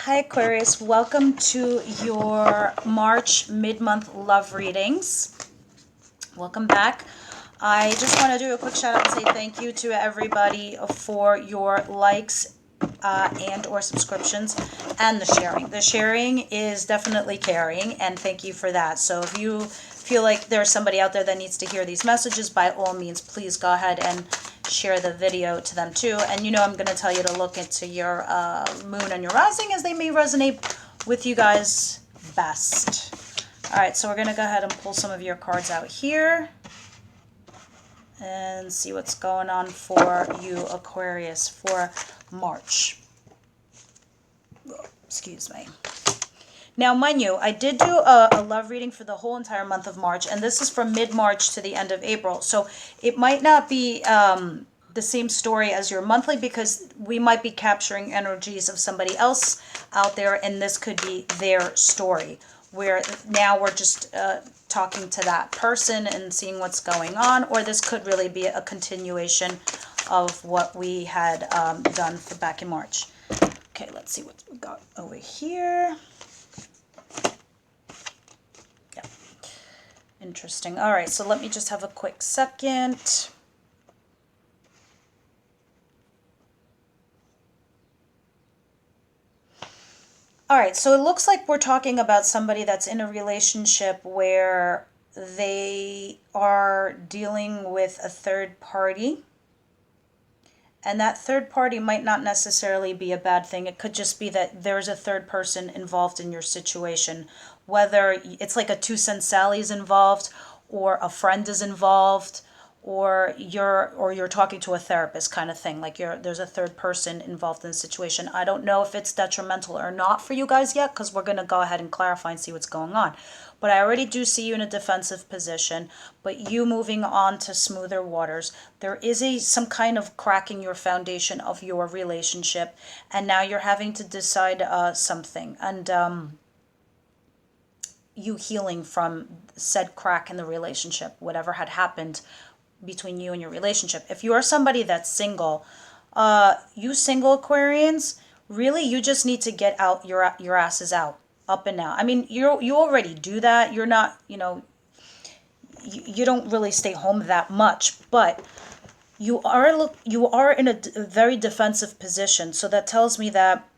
Hi Aquarius, welcome to your March mid-month love readings. Welcome back. I just want to do a quick shout out and say thank you to everybody for your likes and or subscriptions and the sharing. The sharing is definitely caring, and thank you for that. So if you feel like there's somebody out there that needs to hear these messages, by all means, please go ahead and share the video to them too. And you know I'm going to tell you to look into your moon and your rising, as they may resonate with you guys best. All right, so we're going to go ahead and pull some of your cards out here and see what's going on for you, Aquarius, for March. Excuse me. Now, mind you, I did do a love reading for the whole entire month of March, and this is from mid-March to the end of April. So it might not be the same story as your monthly, because we might be capturing energies of somebody else out there, and this could be their story, where now we're just talking to that person and seeing what's going on, or this could really be a continuation of what we had done for back in March. Okay, let's see what we got over here. Yeah, interesting. All right, so let me just have a quick second. All right, so it looks like we're talking about somebody that's in a relationship where they are dealing with a third party. And that third party might not necessarily be a bad thing. It could just be that there's a third person involved in your situation. Whether it's like a 2 cent Sally's involved, or a friend is involved, or you're talking to a therapist kind of thing. Like there's a third person involved in the situation. I don't know if it's detrimental or not for you guys yet, because we're going to go ahead and clarify and see what's going on. But I already do see you in a defensive position, but you moving on to smoother waters. There is some kind of cracking your foundation of your relationship, and now you're having to decide something, and you healing from said crack in the relationship, whatever had happened between you and your relationship. If you are somebody that's single, you single Aquarians, really you just need to get out your asses out, up and out. I mean, you already do that. You're not, you don't really stay home that much, but you are in a very defensive position. So that tells me that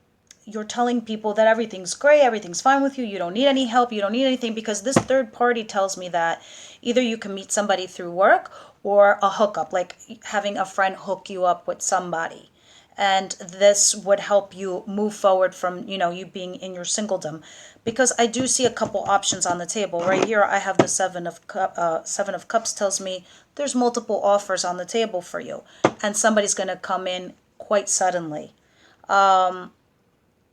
you're telling people that everything's great, everything's fine with you, you don't need any help, you don't need anything, because this third party tells me that either you can meet somebody through work or a hookup, like having a friend hook you up with somebody. And this would help you move forward from, you being in your singledom. Because I do see a couple options on the table. Right here, I have the Seven of Cups tells me there's multiple offers on the table for you. And somebody's going to come in quite suddenly.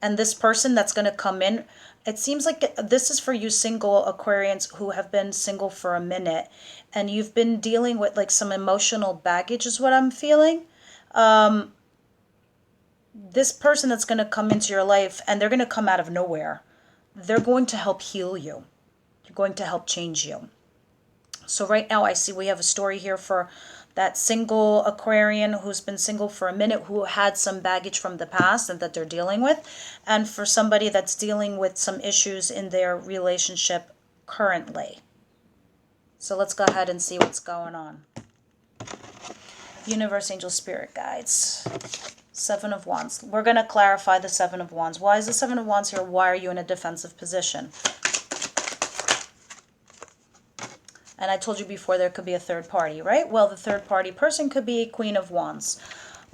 And this person that's going to come in, it seems like this is for you single Aquarians who have been single for a minute. And you've been dealing with like some emotional baggage is what I'm feeling. This person that's going to come into your life, and they're going to come out of nowhere. They're going to help heal you. They're going to help change you. So right now I see we have a story here for that single Aquarian who's been single for a minute, who had some baggage from the past and that they're dealing with. And for somebody that's dealing with some issues in their relationship currently. So let's go ahead and see what's going on. Universe, angel, spirit guides. Seven of Wands. We're going to clarify the Seven of Wands. Why is the Seven of Wands here? Why are you in a defensive position? And I told you before there could be a third party, right? Well, the third party person could be Queen of Wands.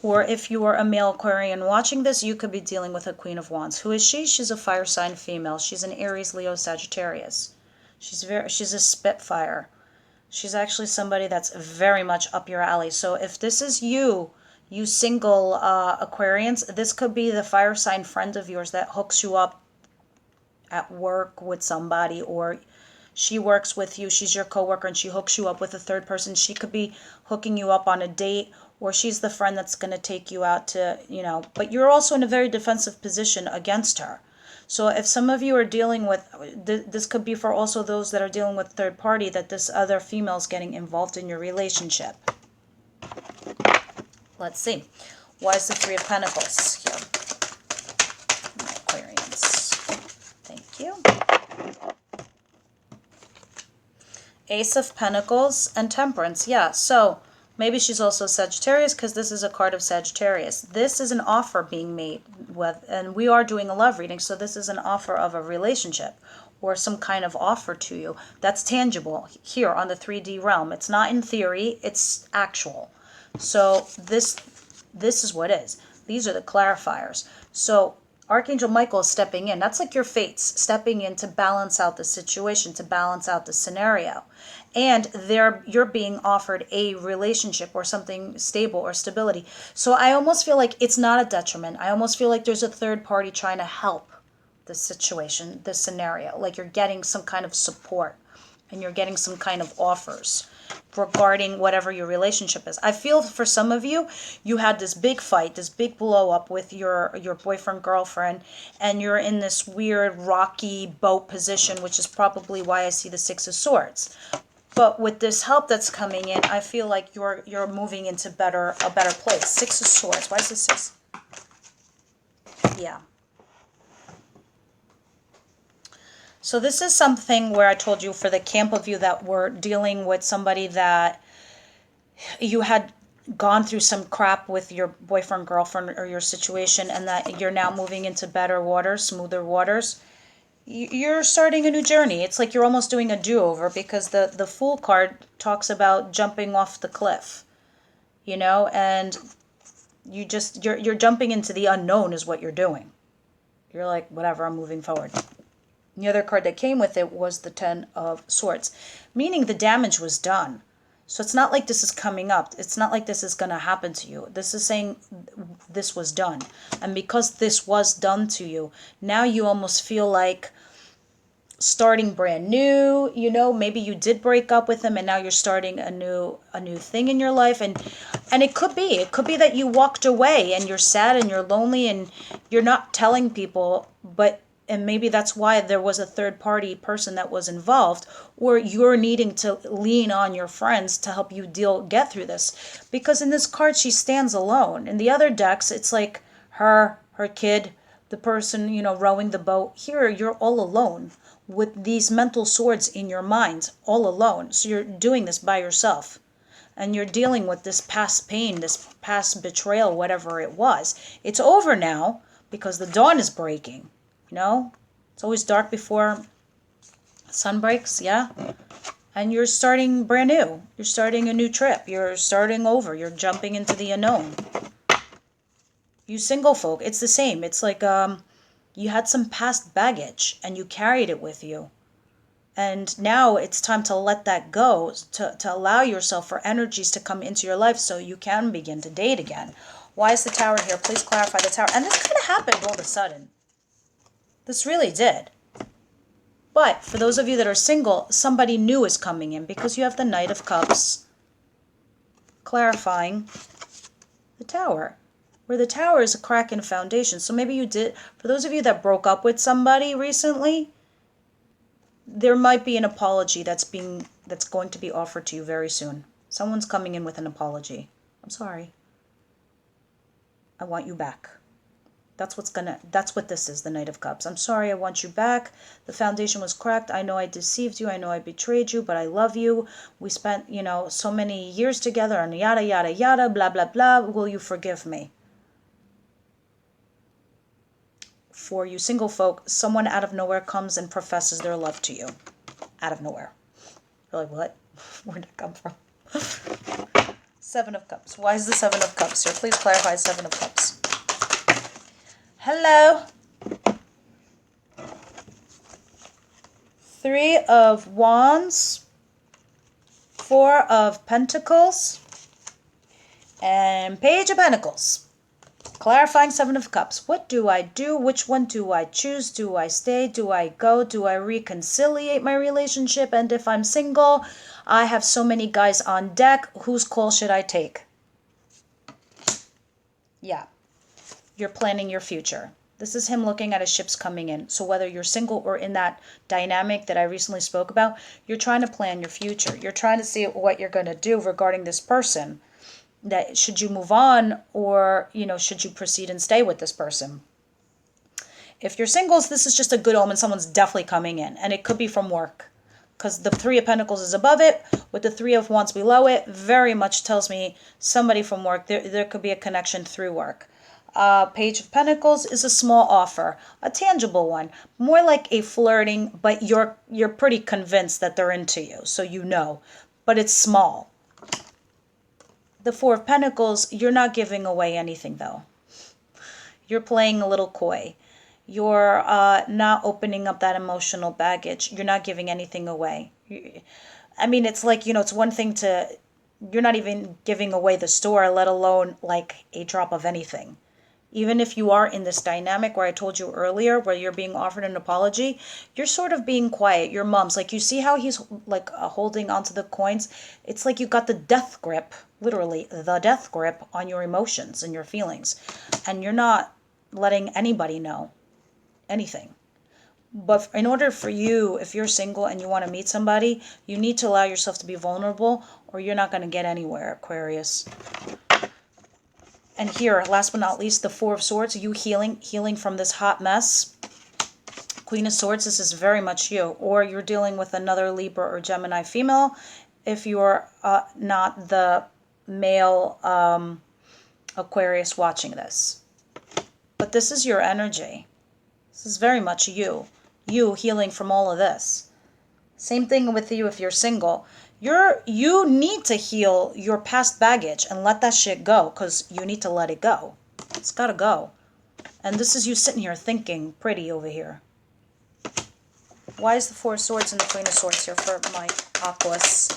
Or if you are a male Aquarian watching this, you could be dealing with a Queen of Wands. Who is she? She's a fire sign female. She's an Aries, Leo, Sagittarius. She's a spitfire. She's actually somebody that's very much up your alley. So if this is you single Aquarians, this could be the fire sign friend of yours that hooks you up at work with somebody, or she works with you, she's your coworker, and she hooks you up with a third person. She could be hooking you up on a date, or she's the friend that's going to take you out to, but you're also in a very defensive position against her. So if some of you are dealing with, this could be for also those that are dealing with third party, that this other female is getting involved in your relationship. Let's see. Why is the Three of Pentacles here? Aquarians. you. Ace of Pentacles and Temperance. Yeah, so maybe she's also Sagittarius because this is a card of Sagittarius. This is an offer being made with, and we are doing a love reading, so this is an offer of a relationship or some kind of offer to you that's tangible here on the 3D realm. It's not in theory, it's actual. So this is what is. These are the clarifiers. So Archangel Michael is stepping in. That's like your fates stepping in to balance out the situation, to balance out the scenario. And you're being offered a relationship or something stable or stability. So I almost feel like it's not a detriment. I almost feel like there's a third party trying to help the situation, the scenario. Like you're getting some kind of support and you're getting some kind of offers regarding whatever your relationship is. I feel for some of you, you had this big fight, this big blow up with your boyfriend, girlfriend, and you're in this weird rocky boat position, which is probably why I see the Six of Swords. But with this help that's coming in, I feel like you're moving into a better place. Six of Swords. Why is this six? Yeah. So this is something where I told you for the camp of you that were dealing with somebody that you had gone through some crap with your boyfriend, girlfriend, or your situation, and that you're now moving into better waters, smoother waters. You're starting a new journey. It's like you're almost doing a do-over because the Fool card talks about jumping off the cliff, you know, and you're jumping into the unknown is what you're doing. You're like, whatever, I'm moving forward. The other card that came with it was the Ten of Swords, meaning the damage was done. So it's not like this is coming up. It's not like this is going to happen to you. This is saying this was done. And because this was done to you, now you almost feel like starting brand new. You know, maybe you did break up with him and now you're starting a new thing in your life. And it could be that you walked away and you're sad and you're lonely and you're not telling people, and maybe that's why there was a third party person that was involved, or you're needing to lean on your friends to help you get through this. Because in this card, she stands alone. In the other decks, it's like her kid, the person, you know, rowing the boat. Here, you're all alone with these mental swords in your mind, all alone. So you're doing this by yourself. And you're dealing with this past pain, this past betrayal, whatever it was. It's over now because the dawn is breaking. You know, it's always dark before sun breaks, yeah? And you're starting brand new. You're starting a new trip. You're starting over. You're jumping into the unknown. You single folk, it's the same. It's like you had some past baggage and you carried it with you. And now it's time to let that go, to allow yourself for energies to come into your life so you can begin to date again. Why is the Tower here? Please clarify the Tower. And this kind of happened all of a sudden. This really did. But for those of you that are single, somebody new is coming in because you have the Knight of Cups clarifying the Tower. Where the Tower is a crack in a foundation. So maybe you did, for those of you that broke up with somebody recently, there might be an apology that's going to be offered to you very soon. Someone's coming in with an apology. I'm sorry. I want you back. That's what this is, the Knight of Cups. I'm sorry, I want you back. The foundation was cracked. I know I deceived you. I know I betrayed you, but I love you. We spent, you know, so many years together and yada, yada, yada, blah, blah, blah. Will you forgive me? For you single folk, someone out of nowhere comes and professes their love to you. Out of nowhere. You're like, what? Where'd that come from? Seven of Cups. Why is the Seven of Cups here? Please clarify Seven of Cups. Hello. Three of Wands, Four of Pentacles, and Page of Pentacles. Clarifying Seven of Cups. What do I do? Which one do I choose? Do I stay? Do I go? Do I reconciliate my relationship? And if I'm single, I have so many guys on deck. Whose call should I take? Yeah. You're planning your future. This is him looking at his ships coming in. So whether you're single or in that dynamic that I recently spoke about, you're trying to plan your future. You're trying to see what you're going to do regarding this person. That should you move on or, you know, should you proceed and stay with this person? If you're singles, this is just a good omen. Someone's definitely coming in, and it could be from work, because the Three of Pentacles is above it with the Three of Wands below it. Very much tells me somebody from work. There could be a connection through work. Page of Pentacles is a small offer, a tangible one, more like a flirting, but you're pretty convinced that they're into you, so you know, but it's small. The Four of Pentacles, you're not giving away anything though. You're playing a little coy. You're not opening up that emotional baggage. You're not giving anything away. I mean, it's like, it's one thing to, you're not even giving away the store, let alone like a drop of anything. Even if you are in this dynamic where I told you earlier, where you're being offered an apology, you're sort of being quiet. Your mom's like, you see how he's like holding onto the coins? It's like you got the death grip, literally the death grip on your emotions and your feelings. And you're not letting anybody know anything. But in order for you, if you're single and you want to meet somebody, you need to allow yourself to be vulnerable, or you're not going to get anywhere, Aquarius. And here, last but not least, the Four of Swords, you healing from this hot mess. Queen of Swords, this is very much you. Or you're dealing with another Libra or Gemini female if you're not the male Aquarius watching this. But this is your energy. This is very much you. You healing from all of this. Same thing with you if you're single. You need to heal your past baggage and let that shit go, because you need to let it go. It's got to go. And this is you sitting here thinking pretty over here. Why is the Four of Swords and the Queen of Swords here for my Aquas?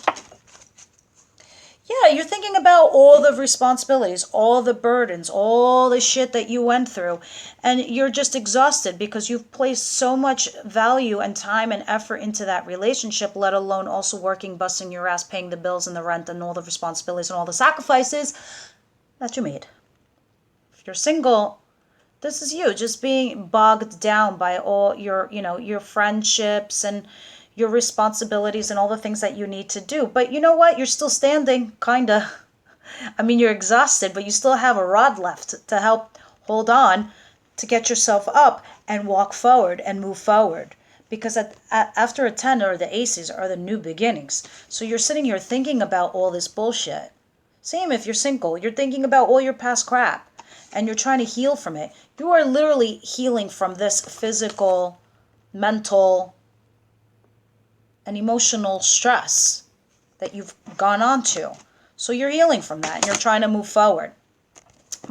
Yeah, you're thinking about all the responsibilities, all the burdens, all the shit that you went through. And you're just exhausted because you've placed so much value and time and effort into that relationship, let alone also working, busting your ass, paying the bills and the rent and all the responsibilities and all the sacrifices that you made. If you're single, this is you just being bogged down by all your friendships and your responsibilities and all the things that you need to do. But you know what? You're still standing, kinda. I mean, you're exhausted, but you still have a rod left to help hold on, to get yourself up and walk forward and move forward. Because after a 10 or the aces are the new beginnings. So you're sitting here thinking about all this bullshit. Same if you're single. You're thinking about all your past crap. And you're trying to heal from it. You are literally healing from this physical, mental, and emotional stress that you've gone on to. So you're healing from that and you're trying to move forward.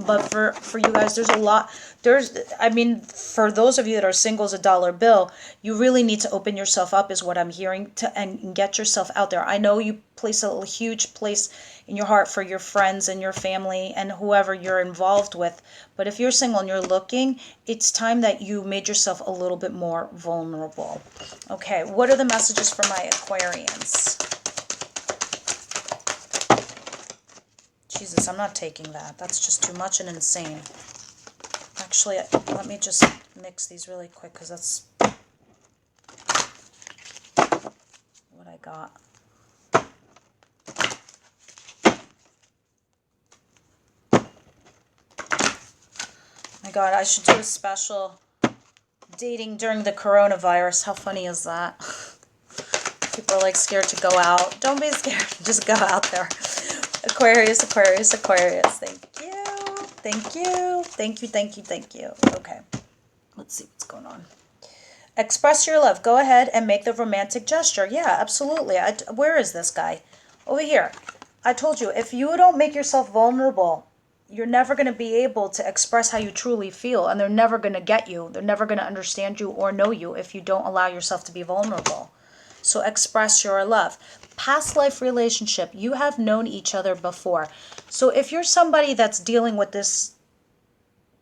But for you guys, there's a lot. For those of you that are single as a dollar bill, you really need to open yourself up, is what I'm hearing, and get yourself out there. I know you place a huge place in your heart for your friends and your family and whoever you're involved with. But if you're single and you're looking, it's time that you made yourself a little bit more vulnerable. Okay, what are the messages for my Aquarians? Jesus, I'm not taking that. That's just too much and insane. Actually, let me just mix these really quick, because that's what I got. My God, I should do a special dating during the coronavirus. How funny is that? People are like scared to go out. Don't be scared. Just go out there. Aquarius, Aquarius, Aquarius. Thank you. Thank you. Thank you, thank you, thank you. Okay. Let's see what's going on. Express your love. Go ahead and make the romantic gesture. Yeah, absolutely. Where is this guy? Over here. I told you, if you don't make yourself vulnerable, you're never going to be able to express how you truly feel, and they're never going to get you. They're never going to understand you or know you if you don't allow yourself to be vulnerable. So express your love. Past life relationship. You have known each other before. So if you're somebody that's dealing with this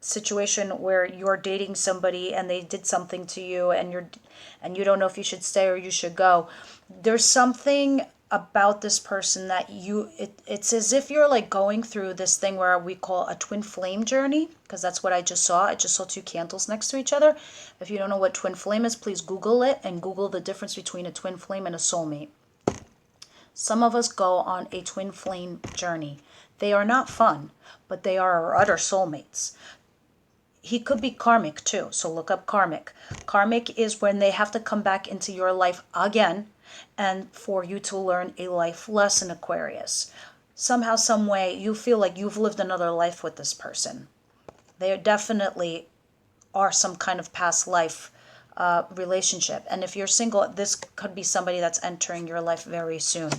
situation where you're dating somebody and they did something to you and you don't know if you should stay or you should go, there's something about this person that it's as if you're like going through this thing where we call a twin flame journey, because that's what I just saw. I just saw two candles next to each other. If you don't know what twin flame is, please Google it and Google the difference between a twin flame and a soulmate. Some of us go on a twin flame journey. They are not fun, but they are our utter soulmates. he could be karmic too. So look up karmic. Karmic is when they have to come back into your life again and for you to learn a life lesson, Aquarius. Somehow, some way, you feel like you've lived another life with this person. They definitely are some kind of past life relationship. And if you're single, this could be somebody that's entering your life very soon,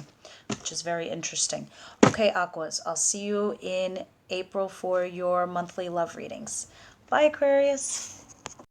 which is very interesting. Okay, Aquas, I'll see you in April for your monthly love readings. Bye, Aquarius.